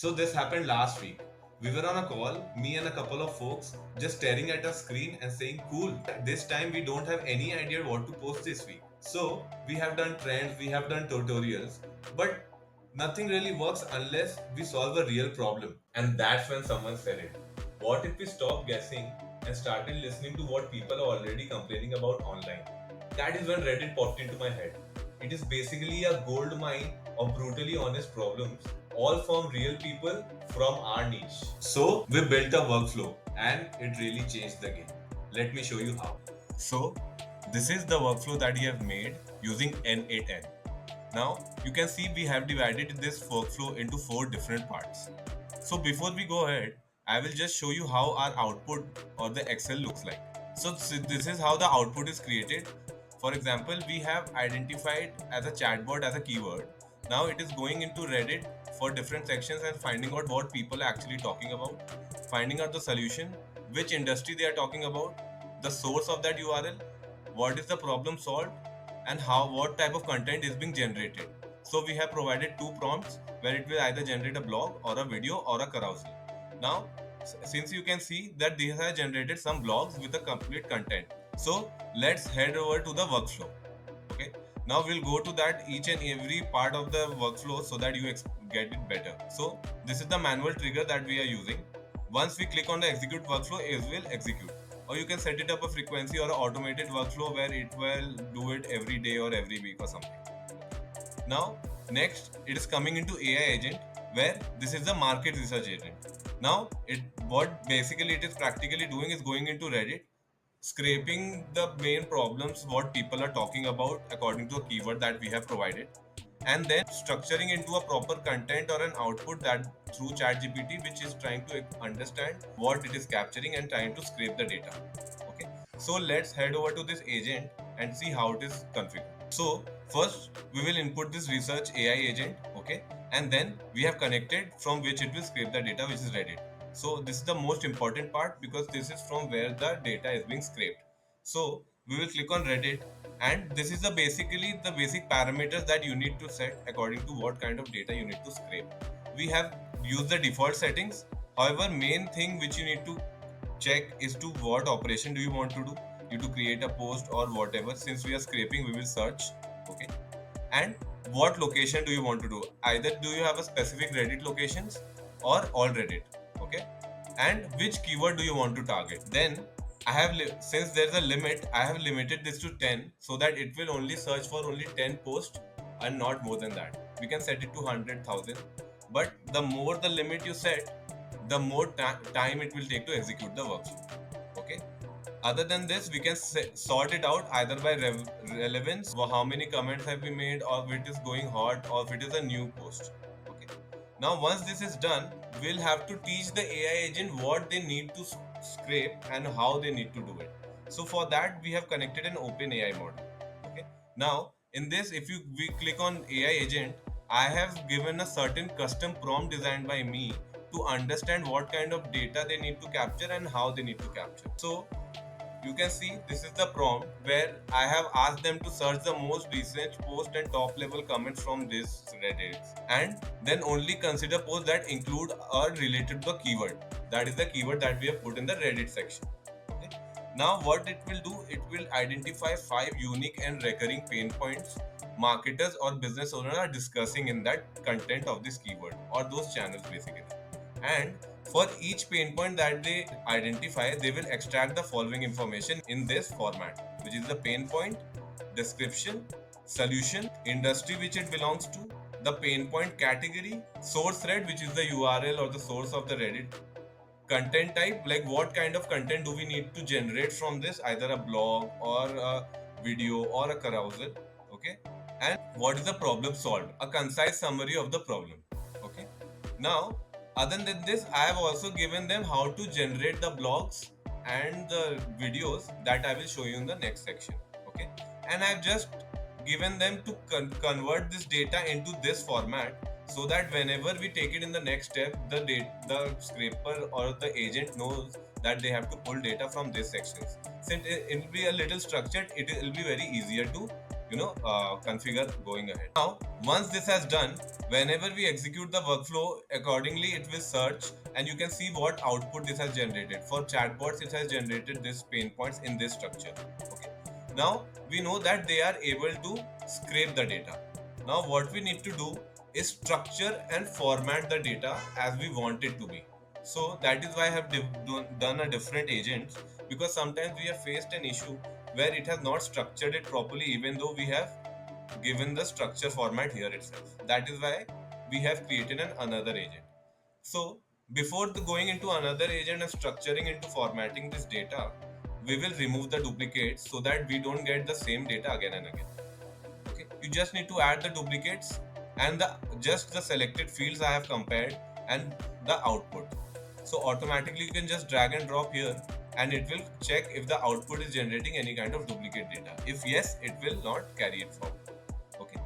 So this happened last week. We were on a call, me and a couple of folks, just staring at a screen and saying, cool, this time we don't have any idea what to post this week. So we have done trends, we have done tutorials, but nothing really works unless we solve a real problem. And that's when someone said it. What if we stopped guessing and started listening to what people are already complaining about online? That is when Reddit popped into my head. It is basically a gold mine of brutally honest problems, all from real people from our niche. So, we built a workflow and it really changed the game. Let me show you how. So, this is the workflow that we have made using N8N. Now, you can see we have divided this workflow into 4 different parts. So, before we go ahead, I will just show you how our output or the Excel looks like. So, this is how the output is created. For example, we have identified as a chatbot as a keyword. Now it is going into Reddit for different sections and finding out what people are actually talking about, finding out the solution, which industry they are talking about, the source of that URL, what is the problem solved, and how what type of content is being generated. So we have provided 2 prompts where it will either generate a blog or a video or a carousel. Now, since you can see that these have generated some blogs with a complete content. So let's head over to the workflow. Okay. Now we'll go to that each and every part of the workflow so that you get it better. So this is the manual trigger that we are using. Once we click on the execute workflow, it will execute. Or you can set it up a frequency or an automated workflow where it will do it every day or every week or something. Now, next it is coming into AI agent where this is the market research agent. Now, what basically it is practically doing is going into Reddit, scraping the main problems what people are talking about according to a keyword that we have provided, and then structuring into a proper content or an output that through ChatGPT, which is trying to understand what it is capturing and trying to scrape the data. Okay, so let's head over to this agent and see how it is configured. So first we will input this research AI agent, okay, and then we have connected from which it will scrape the data, which is Reddit. So this is the most important part because this is from where the data is being scraped. So we will click on Reddit, and this is the basically the basic parameters that you need to set according to what kind of data you need to scrape. We have used the default settings. However, main thing which you need to check is to what operation do you want to do. You to create a post or whatever. Since we are scraping, we will search. Okay, and what location do you want to do? Either do you have a specific Reddit locations or all Reddit. Okay, and which keyword do you want to target? Then I have since there's a limit, I have limited this to 10 so that it will only search for only 10 posts and not more than that. We can set it to 100,000, but the more the limit you set, the more time it will take to execute the workflow. Okay. Other than this, we can sort it out either by relevance, or how many comments have been made, or if it is going hot, or if it is a new post. Okay. Now, once this is done, we'll have to teach the AI agent what they need to scrape and how they need to do it. So for that, we have connected an open AI model. Okay. Now, in this, if we click on AI agent, I have given a certain custom prompt designed by me to understand what kind of data they need to capture and how they need to capture. So you can see this is the prompt where I have asked them to search the most recent post and top level comments from this Reddit, and then only consider posts that include or related to the keyword. That is the keyword that we have put in the Reddit section. Okay. Now what it will do, it will identify 5 unique and recurring pain points marketers or business owners are discussing in that content of this keyword or those channels basically. And for each pain point that they identify, they will extract the following information in this format, which is the pain point, description, solution, industry which it belongs to, the pain point category, source thread, which is the URL or the source of the Reddit, content type, like what kind of content do we need to generate from this, either a blog or a video or a carousel, okay, and what is the problem solved, a concise summary of the problem. Okay. Now, other than this, I have also given them how to generate the blogs and the videos that I will show you in the next section. Okay, and I've just given them to convert this data into this format so that whenever we take it in the next step, the scraper or the agent knows that they have to pull data from these sections. Since it will be a little structured, it will be very easier to configure going ahead. Now, once this has done, whenever we execute the workflow accordingly, it will search and you can see what output this has generated. For chatbots, it has generated this pain points in this structure. Okay. Now we know that they are able to scrape the data. Now what we need to do is structure and format the data as we want it to be. So that is why I have done a different agent, because sometimes we have faced an issue where it has not structured it properly even though we have given the structure format here itself. That is why we have created another agent. So before going into another agent and structuring into formatting this data, we will remove the duplicates so that we don't get the same data again and again. Okay, you just need to add the duplicates and the selected fields I have compared and the output. So automatically you can just drag and drop here and it will check if the output is generating any kind of duplicate data. If yes, it will not carry it forward. Okay.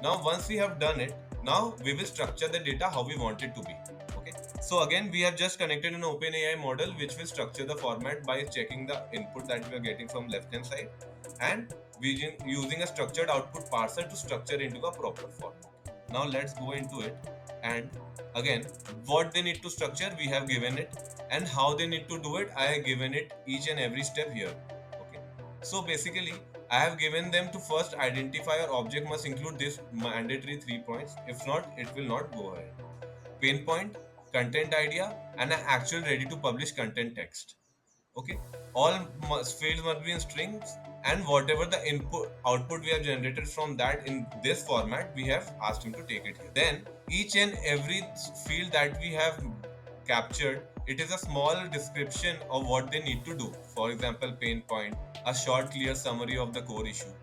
Now once we have done it, now we will structure the data how we want it to be. Okay. So again, we have just connected an OpenAI model which will structure the format by checking the input that we are getting from left hand side, and we using a structured output parser to structure into a proper format. Now let's go into it, and again, what they need to structure we have given it, and how they need to do it I have given it each and every step here. Okay. So basically, I have given them to first identify our object must include this mandatory 3 points. If not, it will not go ahead. Pain point, content idea, and an actual ready to publish content text. Okay, all fields must be in strings, and whatever the input output we have generated from that in this format, we have asked him to take it here. Then each and every field that we have captured, it is a small description of what they need to do. For example, pain point, a short clear summary of the core issue,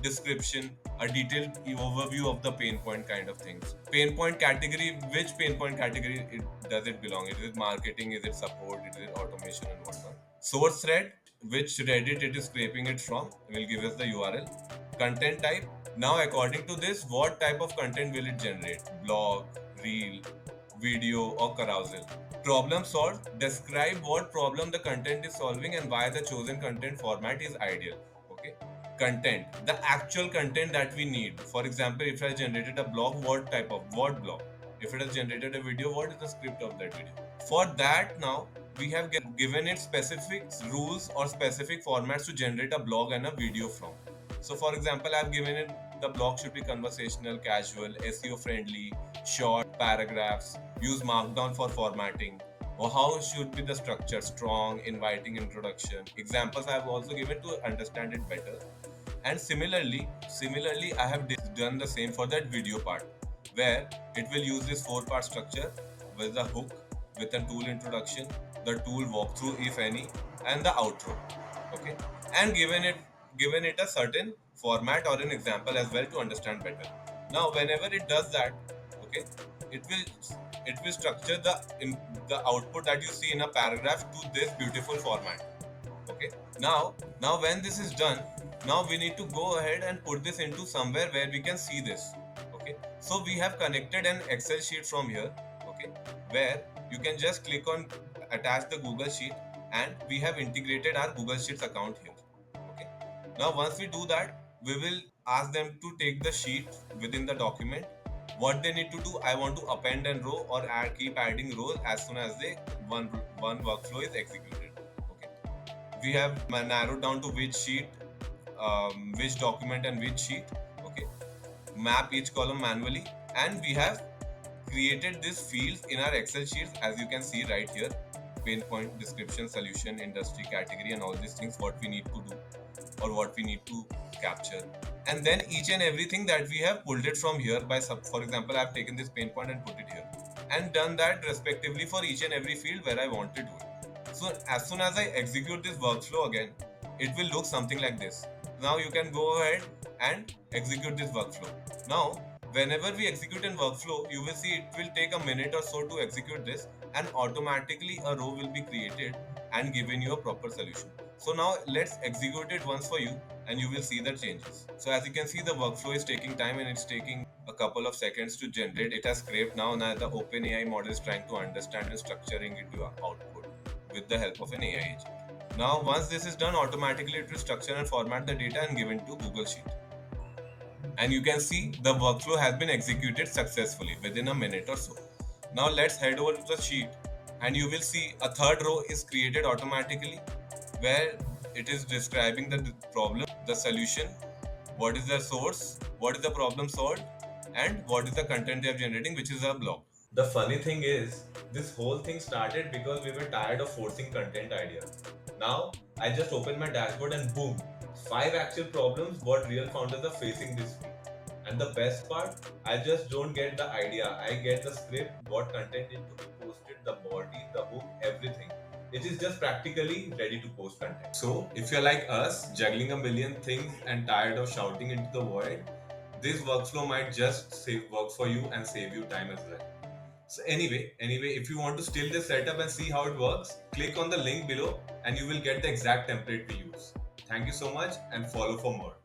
description, a detailed overview of the pain point kind of things. Pain point category, which pain point category does it belong? Is it marketing? Is it support? Is it automation and whatnot? Source thread, which Reddit it is scraping it from, will give us the URL. Content type. Now, according to this, what type of content will it generate? Blog, reel, video, or carousel? Problem solved. Describe what problem the content is solving and why the chosen content format is ideal. Okay. Content, the actual content that we need. For example, if I generated a blog, what blog? If it has generated a video, what is the script of that video? For that, now we have given it specific rules or specific formats to generate a blog and a video from. So for example, I've given it the blog should be conversational, casual, SEO friendly, short paragraphs, use markdown for formatting, or how should be the structure, strong, inviting introduction. Examples I have also given to understand it better. And similarly, I have done the same for that video part, where it will use this 4-part structure with the hook, with a tool introduction, the tool walkthrough if any, and the outro. Okay, and given it a certain format or an example as well to understand better. Now, whenever it does that, okay, it will structure the output that you see in a paragraph to this beautiful format. Okay. Now when this is done, now we need to go ahead and put this into somewhere where we can see this. Okay, so we have connected an Excel sheet from here. Okay, where you can just click on attach the Google Sheet, and we have integrated our Google Sheets account here. Okay, now once we do that, we will ask them to take the sheet within the document. What they need to do, I want to append a row or keep adding rows as soon as one workflow is executed. Okay, we have narrowed down to which sheet, which document and which sheet. Okay, map each column manually, and we have created these fields in our Excel sheets as you can see right here: pain point, description, solution, industry, category, and all these things what we need to do or what we need to capture. And then each and everything that we have pulled it from here by for example, I have taken this pain point and put it here and done that respectively for each and every field where I want to do it. So as soon as I execute this workflow again, it will look something like this. Now you can go ahead and execute this workflow. Now, whenever we execute a workflow, you will see it will take a minute or so to execute this, and automatically a row will be created and given you a proper solution. So now let's execute it once for you and you will see the changes. So as you can see, the workflow is taking time and it's taking a couple of seconds to generate. It has scraped now the OpenAI model is trying to understand and structuring it to output with the help of an AI agent. Now once this is done, automatically it will structure and format the data and give it to Google Sheet. And you can see the workflow has been executed successfully within a minute or so. Now let's head over to the sheet, and you will see a third row is created automatically where it is describing the problem, the solution, what is the source, what is the problem solved, and what is the content they are generating, which is a blog. The funny thing is, this whole thing started because we were tired of forcing content ideas. Now, I just open my dashboard and boom, 5 actual problems what real founders are facing this week. And the best part, I just don't get the idea. I get the script, what content need to be posted, the body, the hook, everything. It is just practically ready to post content. So, if you're like us, juggling a million things and tired of shouting into the void, this workflow might just work for you and save you time as well. So anyway, if you want to steal this setup and see how it works, click on the link below and you will get the exact template we use. Thank you so much and follow for more.